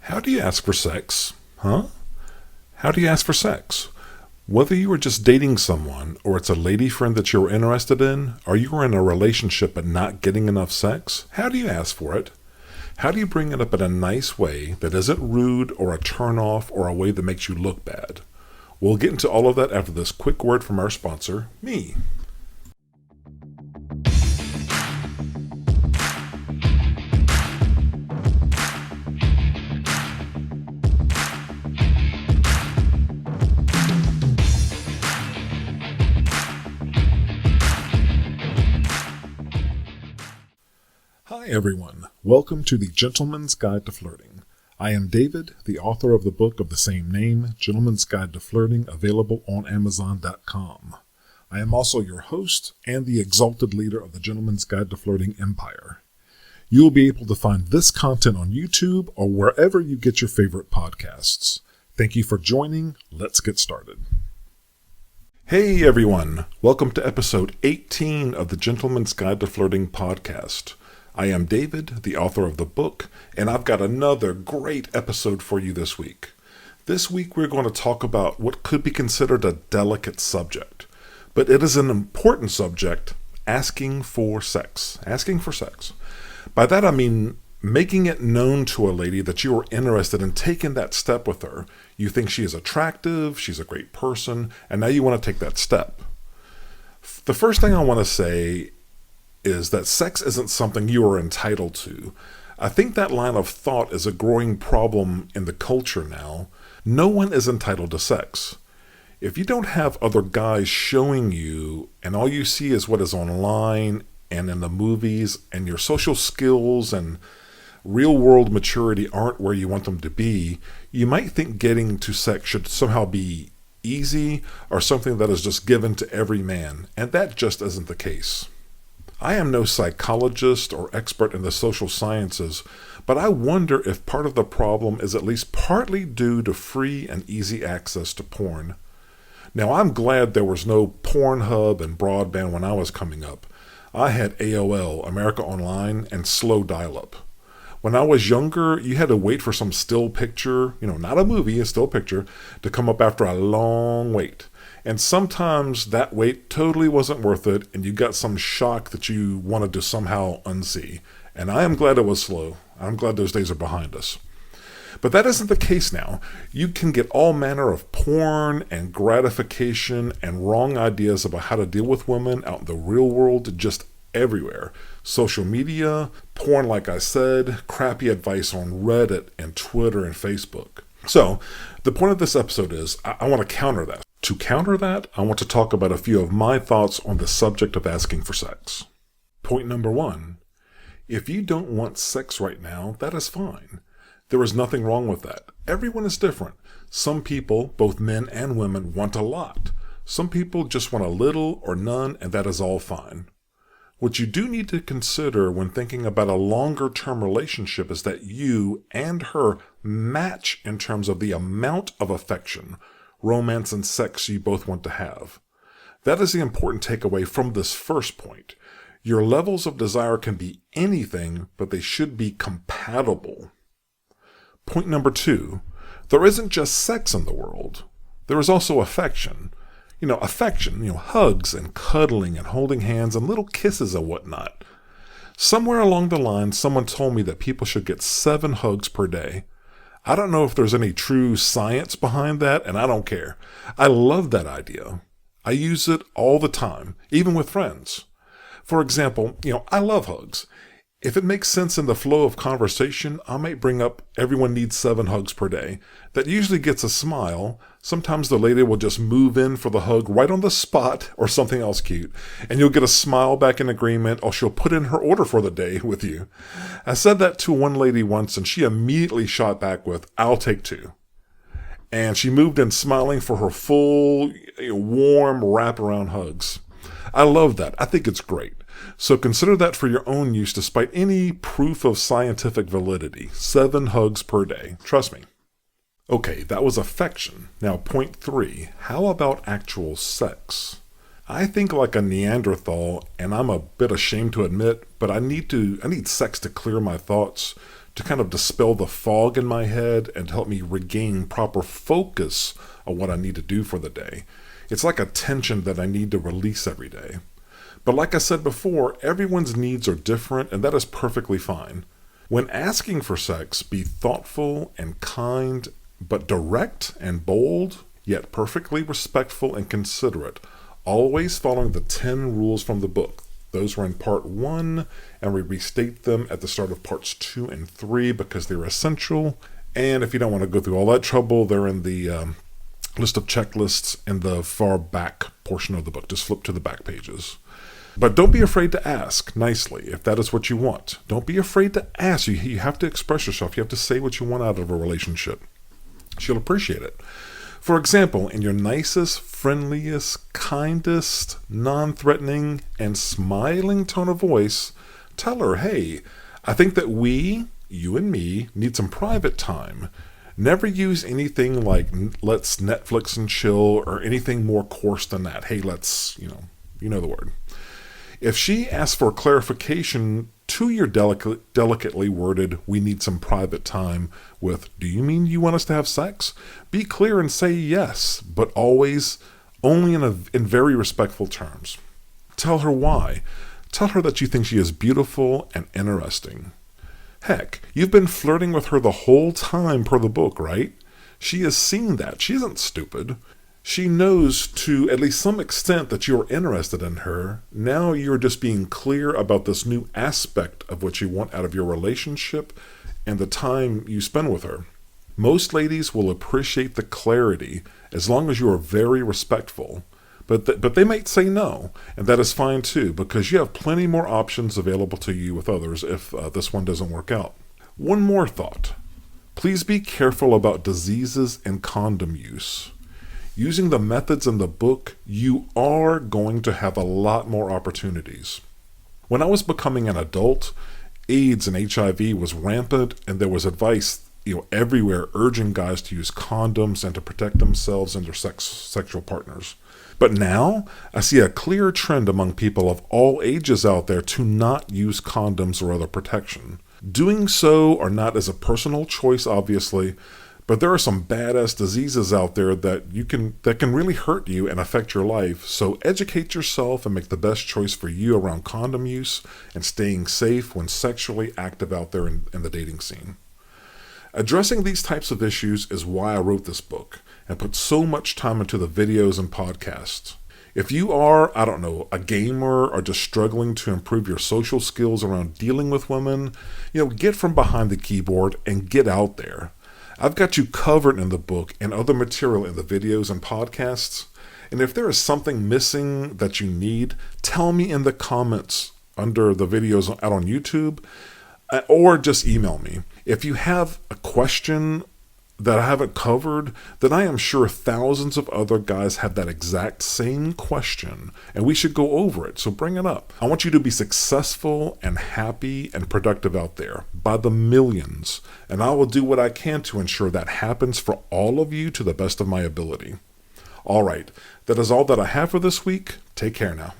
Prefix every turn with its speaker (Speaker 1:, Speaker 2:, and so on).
Speaker 1: How do you ask for sex? Huh? How do you ask for sex? Whether you are just dating someone, or it's a lady friend that you're interested in, or you are in a relationship but not getting enough sex, how do you ask for it? How do you bring it up in a nice way that isn't rude or a turn-off or a way that makes you look bad? We'll get into all of that after this quick word from our sponsor, me. Hi everyone, welcome to the Gentleman's Guide to Flirting. I am David, the author of the book of the same name, Gentleman's Guide to Flirting, available on Amazon.com. I am also your host and the exalted leader of the Gentleman's Guide to Flirting empire. You will be able to find this content on YouTube or wherever you get your favorite podcasts. Thank you for joining. Let's get started. Hey everyone, welcome to episode 18 of the Gentleman's Guide to Flirting podcast. I am David, the author of the book, and I've got another great episode for you this week. This week we're going to talk about what could be considered a delicate subject, but it is an important subject, asking for sex. Asking for sex. By that I mean making it known to a lady that you are interested in taking that step with her. You think she is attractive, she's a great person, and now you want to take that step. The first thing I want to say is that sex isn't something you are entitled to. I think that line of thought is a growing problem in the culture now. No one is entitled to sex. If you don't have other guys showing you, and all you see is what is online and in the movies, and your social skills and real world maturity aren't where you want them to be, you might think getting to sex should somehow be easy or something that is just given to every man, and that just isn't the case. I am no psychologist or expert in the social sciences, but I wonder if part of the problem is at least partly due to free and easy access to porn. Now, I'm glad there was no Pornhub and broadband when I was coming up. I had AOL, America Online, and slow dial-up. When I was younger, you had to wait for some still picture, not a movie, a still picture, to come up after a long wait. And sometimes that wait totally wasn't worth it, and you got some shock that you wanted to somehow unsee. And I am glad it was slow. I'm glad those days are behind us. But that isn't the case now. You can get all manner of porn and gratification and wrong ideas about how to deal with women out in the real world just everywhere. Social media, porn like I said, crappy advice on Reddit and Twitter and Facebook. So, the point of this episode is, I want to counter that. To counter that, I want to talk about a few of my thoughts on the subject of asking for sex. Point number 1. If you don't want sex right now, that is fine. There is nothing wrong with that. Everyone is different. Some people, both men and women, want a lot. Some people just want a little or none, and that is all fine. What you do need to consider when thinking about a longer-term relationship is that you and her match in terms of the amount of affection, romance, and sex you both want to have. That is the important takeaway from this first point. Your levels of desire can be anything, but they should be compatible. Point number 2, there isn't just sex in the world. There is also affection. Affection, hugs and cuddling and holding hands and little kisses and whatnot. Somewhere along the line, someone told me that people should get 7 hugs per day. I don't know if there's any true science behind that, and I don't care. I love that idea. I use it all the time, even with friends. For example, I love hugs. If it makes sense in the flow of conversation, I might bring up everyone needs 7 hugs per day. That usually gets a smile. Sometimes the lady will just move in for the hug right on the spot or something else cute. And you'll get a smile back in agreement, or she'll put in her order for the day with you. I said that to one lady once and she immediately shot back with, "I'll take 2." And she moved in smiling for her full, warm wraparound hugs. I love that. I think it's great. So consider that for your own use despite any proof of scientific validity. 7 hugs per day. Trust me. Okay, that was affection. Now point 3, how about actual sex? I think like a Neanderthal, and I'm a bit ashamed to admit, but I need sex to clear my thoughts, to kind of dispel the fog in my head and help me regain proper focus on what I need to do for the day. It's like a tension that I need to release every day. But like I said before, everyone's needs are different, and that is perfectly fine. When asking for sex, be thoughtful and kind, but direct and bold, yet perfectly respectful and considerate, always following the 10 rules from the book. Those were in part 1, and we restate them at the start of parts 2 and 3 because they're essential. And if you don't want to go through all that trouble, they're in the list of checklists in the far back portion of the book. Just flip to the back pages. But don't be afraid to ask nicely if that is what you want. Don't be afraid to ask. You have to express yourself. You have to say what you want out of a relationship. She'll appreciate it. For example, in your nicest, friendliest, kindest, non-threatening, and smiling tone of voice, tell her, hey, I think that we, you and me, need some private time. Never use anything like let's Netflix and chill or anything more coarse than that. Hey, let's, you know the word. If she asks for clarification to your delicately worded, we need some private time with, do you mean you want us to have sex? Be clear and say yes, but always only in very respectful terms. Tell her why. Tell her that you think she is beautiful and interesting. Heck, you've been flirting with her the whole time per the book, right? She has seen that. She isn't stupid. She knows to at least some extent that you're interested in her. Now you're just being clear about this new aspect of what you want out of your relationship and the time you spend with her. Most ladies will appreciate the clarity as long as you are very respectful. But they might say no, and that is fine too, because you have plenty more options available to you with others if this one doesn't work out. One more thought. Please be careful about diseases and condom use. Using the methods in the book, you are going to have a lot more opportunities. When I was becoming an adult, AIDS and HIV was rampant, and there was advice, everywhere urging guys to use condoms and to protect themselves and their sexual partners. But now, I see a clear trend among people of all ages out there to not use condoms or other protection. Doing so or not is a personal choice, obviously, but there are some badass diseases out there that can really hurt you and affect your life. So educate yourself and make the best choice for you around condom use and staying safe when sexually active out there in the dating scene. Addressing these types of issues is why I wrote this book and put so much time into the videos and podcasts. If you are, a gamer or just struggling to improve your social skills around dealing with women, get from behind the keyboard and get out there. I've got you covered in the book and other material in the videos and podcasts. And if there is something missing that you need, tell me in the comments under the videos out on YouTube, or just email me. If you have a question that I haven't covered, then I am sure thousands of other guys have that exact same question, and we should go over it, so bring it up. I want you to be successful and happy and productive out there by the millions, and I will do what I can to ensure that happens for all of you to the best of my ability. All right, that is all that I have for this week. Take care now.